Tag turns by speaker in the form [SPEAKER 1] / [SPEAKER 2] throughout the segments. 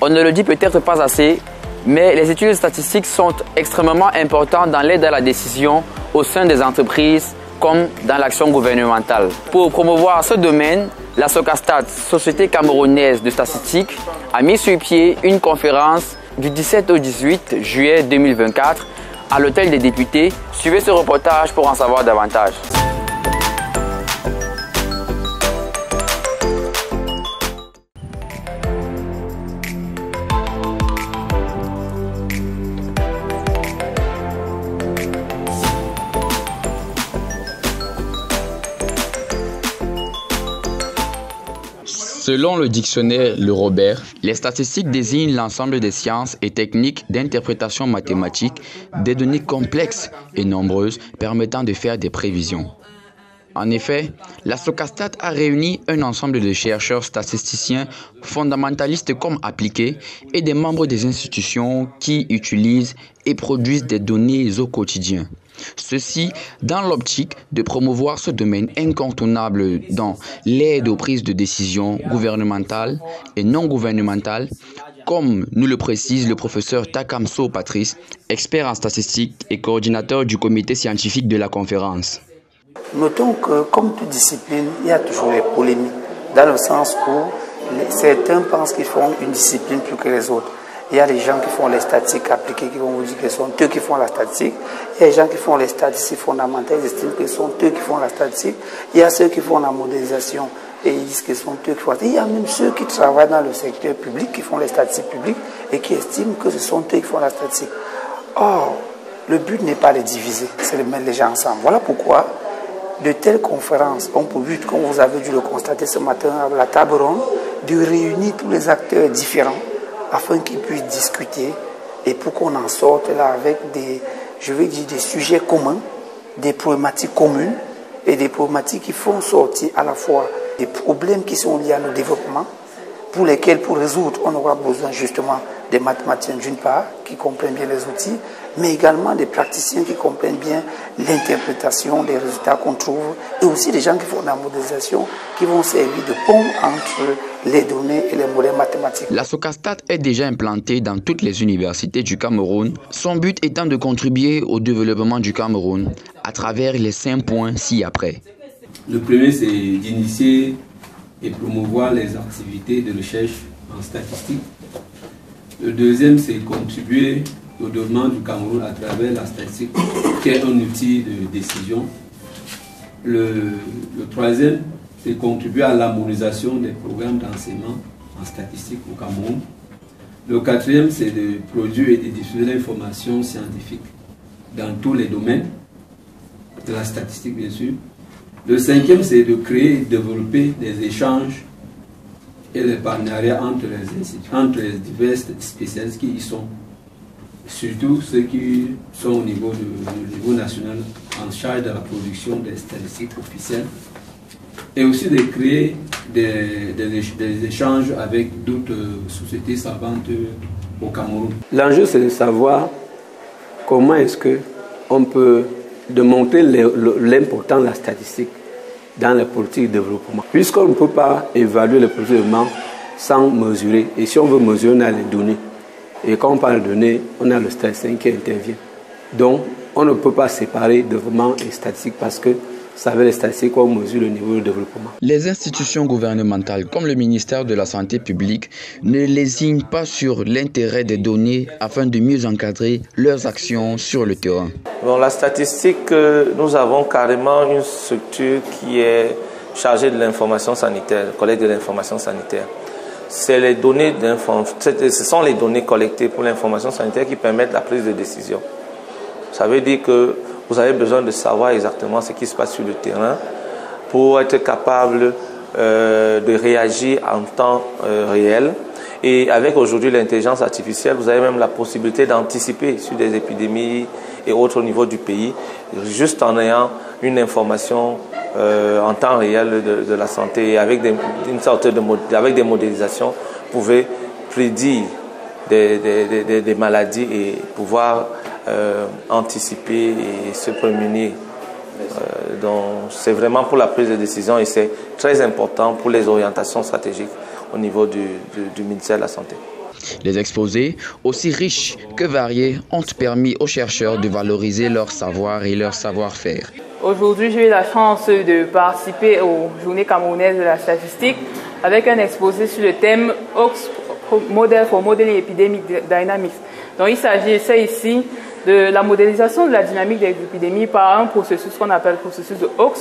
[SPEAKER 1] On ne le dit peut-être pas assez, mais les études statistiques sont extrêmement importantes dans l'aide à la décision au sein des entreprises comme dans l'action gouvernementale. Pour promouvoir ce domaine, la Socastat, Société camerounaise de statistique, a mis sur pied une conférence du 17 au 18 juillet 2024 à l'Hôtel des députés. Suivez ce reportage pour en savoir davantage.
[SPEAKER 2] Selon le dictionnaire Le Robert, les statistiques désignent l'ensemble des sciences et techniques d'interprétation mathématique des données complexes et nombreuses permettant de faire des prévisions. En effet, la Socastat a réuni un ensemble de chercheurs statisticiens fondamentalistes comme appliqués et des membres des institutions qui utilisent et produisent des données au quotidien. Ceci dans l'optique de promouvoir ce domaine incontournable dans l'aide aux prises de décision gouvernementales et non gouvernementales, comme nous le précise le professeur Takamso Patrice, expert en statistique et coordinateur du comité scientifique de la conférence.
[SPEAKER 3] Notons que, comme toute discipline, il y a toujours les polémiques, dans le sens où certains pensent qu'ils font une discipline plus que les autres. Il y a les gens qui font les statistiques appliquées qui vont vous dire que ce sont eux qui font la statistique. Il y a les gens qui font les statistiques fondamentales, ils estiment que ce sont eux qui font la statistique. Il y a ceux qui font la modélisation et ils disent que ce sont eux qui font la statistique. Il y a même ceux qui travaillent dans le secteur public, qui font les statistiques publiques et qui estiment que ce sont eux qui font la statistique. Or, le but n'est pas de diviser, c'est de mettre les gens ensemble. Voilà pourquoi de telles conférences ont pour but, comme vous avez dû le constater ce matin à la table ronde, de réunir tous les acteurs différents afin qu'ils puissent discuter et pour qu'on en sorte là avec des sujets communs, des problématiques communes et des problématiques qui font sortir à la fois des problèmes qui sont liés à nos développements, pour lesquels, pour résoudre, on aura besoin justement des mathématiciens d'une part, qui comprennent bien les outils, mais également des praticiens qui comprennent bien l'interprétation des résultats qu'on trouve, et aussi des gens qui font de la modélisation, qui vont servir de pont entre les données et les modèles mathématiques.
[SPEAKER 2] La Socastat est déjà implantée dans toutes les universités du Cameroun, son but étant de contribuer au développement du Cameroun à travers les 5 points ci-après.
[SPEAKER 4] Le premier, c'est d'initier et promouvoir les activités de recherche en statistique. Le deuxième, c'est contribuer au développement du Cameroun à travers la statistique, qui est un outil de décision. Le troisième, c'est contribuer à l'harmonisation des programmes d'enseignement en statistique au Cameroun. Le quatrième, c'est de produire et de diffuser l'information scientifique dans tous les domaines, de la statistique bien sûr. Le cinquième, c'est de créer et développer des échanges et des partenariats entre les divers spécialistes qui y sont, surtout ceux qui sont au niveau national en charge de la production des statistiques officielles, et aussi de créer des échanges avec d'autres sociétés savantes au Cameroun.
[SPEAKER 5] L'enjeu, c'est de savoir comment est-ce qu'on peut démontrer l'importance de la statistique dans les politiques de développement. Puisqu'on ne peut pas évaluer les politiques de développement sans mesurer. Et si on veut mesurer, on a les données. Et quand on parle de données, on a le statisticien qui intervient. Donc, on ne peut pas séparer développement et statistique parce que ça veut les statistiques qu'on mesure le niveau de développement.
[SPEAKER 2] Les institutions gouvernementales comme le ministère de la Santé publique ne lésinent pas sur l'intérêt des données afin de mieux encadrer leurs actions sur le terrain.
[SPEAKER 6] Bon, la statistique, nous avons carrément une structure qui est chargée de l'information sanitaire, collecte de l'information sanitaire. Ce sont les données collectées pour l'information sanitaire qui permettent la prise de décision. Ça veut dire que vous avez besoin de savoir exactement ce qui se passe sur le terrain pour être capable de réagir en temps réel. Et avec aujourd'hui l'intelligence artificielle, vous avez même la possibilité d'anticiper sur des épidémies et autres au niveau du pays, juste en ayant une information en temps réel de la santé. Et avec avec des modélisations, vous pouvez prédire des maladies et pouvoir anticiper et se prémunir. Donc c'est vraiment pour la prise de décision et c'est très important pour les orientations stratégiques au niveau du ministère de la Santé.
[SPEAKER 2] Les exposés, aussi riches que variés, ont permis aux chercheurs de valoriser leur savoir et leur savoir-faire.
[SPEAKER 7] Aujourd'hui, j'ai eu la chance de participer aux Journées camerounaises de la statistique avec un exposé sur le thème Oaks Model for Modeling Epidemic Dynamics. Donc, il s'agissait ici de la modélisation de la dynamique des épidémies par un processus qu'on appelle le processus de Oaks.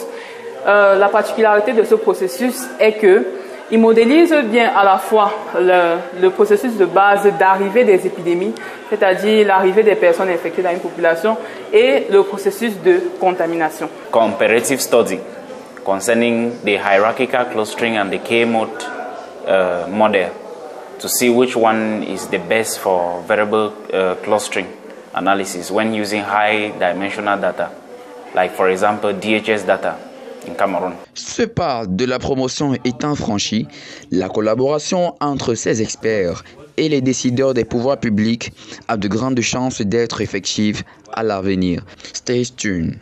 [SPEAKER 7] La particularité de ce processus est qu'il modélise bien à la fois le processus de base d'arrivée des épidémies, c'est-à-dire l'arrivée des personnes infectées dans une population, et le processus de contamination.
[SPEAKER 8] Comparative study concerning the hierarchical clustering and the K-mode model to see which one is the best for variable clustering analysis when using high dimensional data, like for example DHS data. Cameroun.
[SPEAKER 2] Ce pas de la promotion étant franchi, la collaboration entre ces experts et les décideurs des pouvoirs publics a de grandes chances d'être effective à l'avenir. Stay tuned.